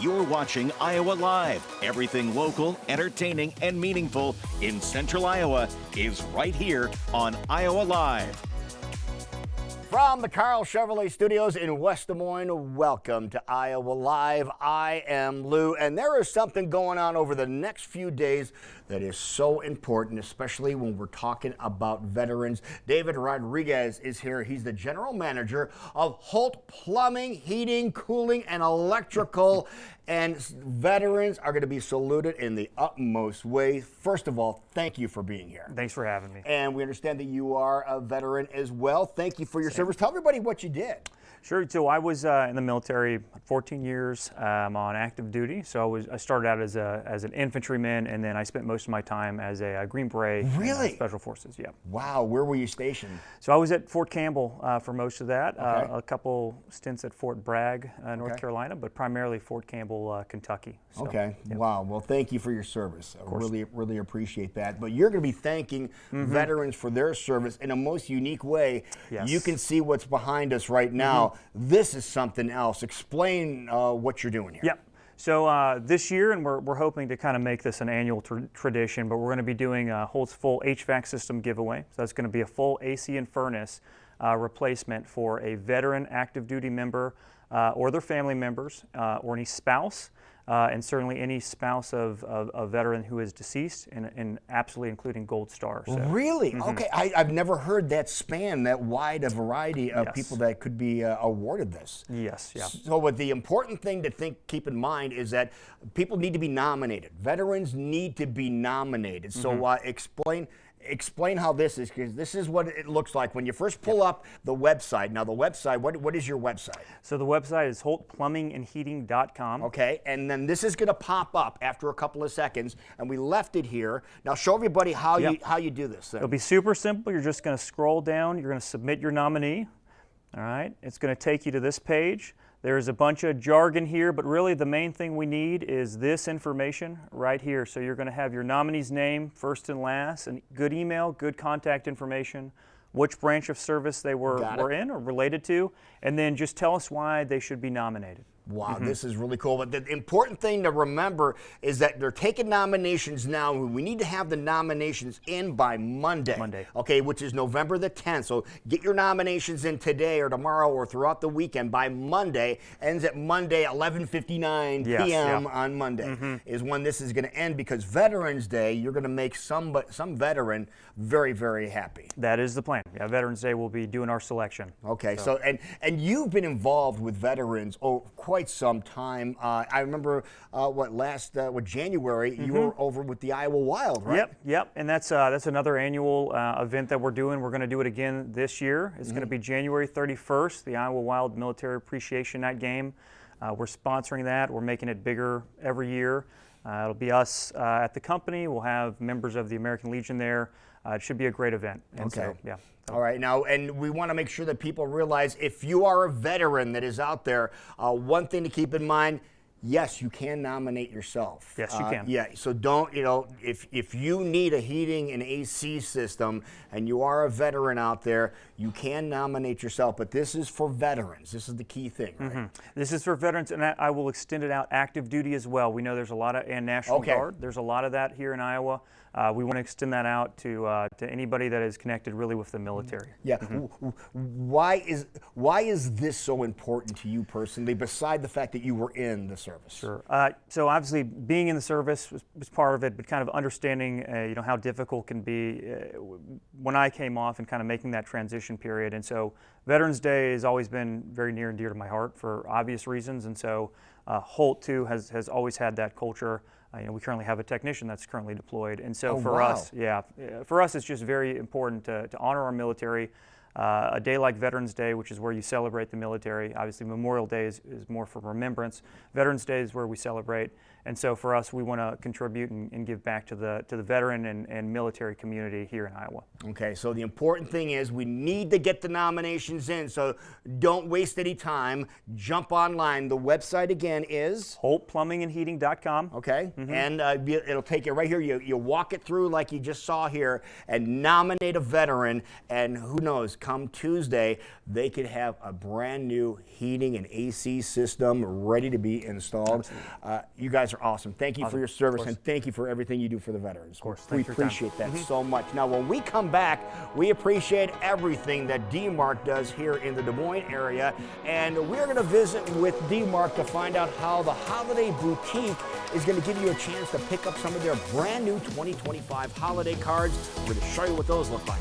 You're watching Iowa Live. Everything local, entertaining, and meaningful in Central Iowa is right here on Iowa Live. From the Carl Chevrolet Studios in West Des Moines, welcome to Iowa Live. I am Lou, and there is something going on over the next few days that is so important, especially when we're talking about veterans. David Rodriguez is here. He's the general manager of Holt Plumbing, Heating, Cooling, and Electrical. And veterans are going to be saluted in the utmost way. First of all, thank you for being here. Thanks for having me. And we understand that you are a veteran as well. Thank you for your service. Tell everybody what you did. Sure. So I was in the military 14 years on active duty. So I started out as an infantryman, and then I spent most of my time as a Green Beret. Really? In Special Forces. Yeah. Wow. Where were you stationed? So I was at Fort Campbell for most of that. Okay. A couple stints at Fort Bragg, North Carolina, but primarily Fort Campbell, Kentucky. So, okay. yeah. Wow. Well, thank you for your service. I really appreciate that. But you're going to be thanking veterans for their service in a most unique way. Yes. You can see what's behind us right now. This is something else. Explain what you're doing here. Yep. So this year, and we're hoping to kind of make this an annual tradition, but we're going to be doing Holt's full HVAC system giveaway. So that's going to be a full AC and furnace replacement for a veteran active duty member or their family members or any spouse. And certainly any spouse of a veteran who is deceased, and absolutely including Gold Star. So. Really? Okay. I've never heard that span, that wide a variety of people that could be awarded this. Yes, yeah. So what the important thing to keep in mind is that people need to be nominated. Veterans need to be nominated. So explain how this is, because this is what it looks like when you first pull up the website. Now the website, what is your website? So the website is holtplumbingandheating.com. Okay, and then this is going to pop up after a couple of seconds, and we left it here. Now show everybody how you do this thing. It'll be super simple. You're just going to scroll down. You're going to submit your nominee. All right, it's going to take you to this page. There's a bunch of jargon here, but really the main thing we need is this information right here. So you're going to have your nominee's name, first and last, and good email, good contact information, which branch of service they were in or related to, and then just tell us why they should be nominated. Wow, this is really cool. But the important thing to remember is that they're taking nominations now. We need to have the nominations in by Monday. Okay, which is November the 10th. So get your nominations in today or tomorrow or throughout the weekend by Monday. Ends at Monday, 11:59 p.m. on Monday is when this is going to end, because Veterans Day, you're going to make some veteran very, very happy. That is the plan. Yeah, Veterans Day we'll be doing our selection. Okay, so and you've been involved with veterans quite some time. I remember January you were over with the Iowa Wild, right? Yep, and that's another annual event that we're doing. We're going to do it again this year. It's going to be January 31st, the Iowa Wild Military Appreciation Night game. We're sponsoring that. We're making it bigger every year. It'll be us at the company. We'll have members of the American Legion there. It should be a great event. And so, yeah. All right, now, and we want to make sure that people realize, if you are a veteran that is out there, one thing to keep in mind, yes, you can nominate yourself. Yes, you can. Yeah, so don't, if you need a heating and AC system and you are a veteran out there, you can nominate yourself, but this is for veterans. This is the key thing, right? This is for veterans, and I will extend it out active duty as well. We know there's a lot of, and National Guard, there's a lot of that here in Iowa. We want to extend that out to anybody that is connected really with the military. Yeah. Why is this so important to you personally, beside the fact that you were in the service? Sure. So obviously being in the service was part of it, but kind of understanding how difficult it can be when I came off and kind of making that transition period. And so Veterans Day has always been very near and dear to my heart for obvious reasons. And so Holt too has always had that culture. We currently have a technician that's currently deployed, and so for us, it's just very important to honor our military. A day like Veterans Day, which is where you celebrate the military. Obviously, Memorial Day is more for remembrance. Veterans Day is where we celebrate. And so for us, we want to contribute and give back to the veteran and military community here in Iowa. Okay, so the important thing is we need to get the nominations in, so don't waste any time. Jump online. The website again is? HoltPlumbingandHeating.com. Okay, and it'll take you right here. You walk it through like you just saw here and nominate a veteran, and who knows, come Tuesday, they could have a brand new heating and AC system ready to be installed. You guys are awesome. Thank you for your service, and thank you for everything you do for the veterans. Of course. We appreciate that so much. Now, when we come back, we appreciate everything that D-Mark does here in the Des Moines area, and we're going to visit with D-Mark to find out how the Holiday Boutique is going to give you a chance to pick up some of their brand new 2025 holiday cards. We're going to show you what those look like.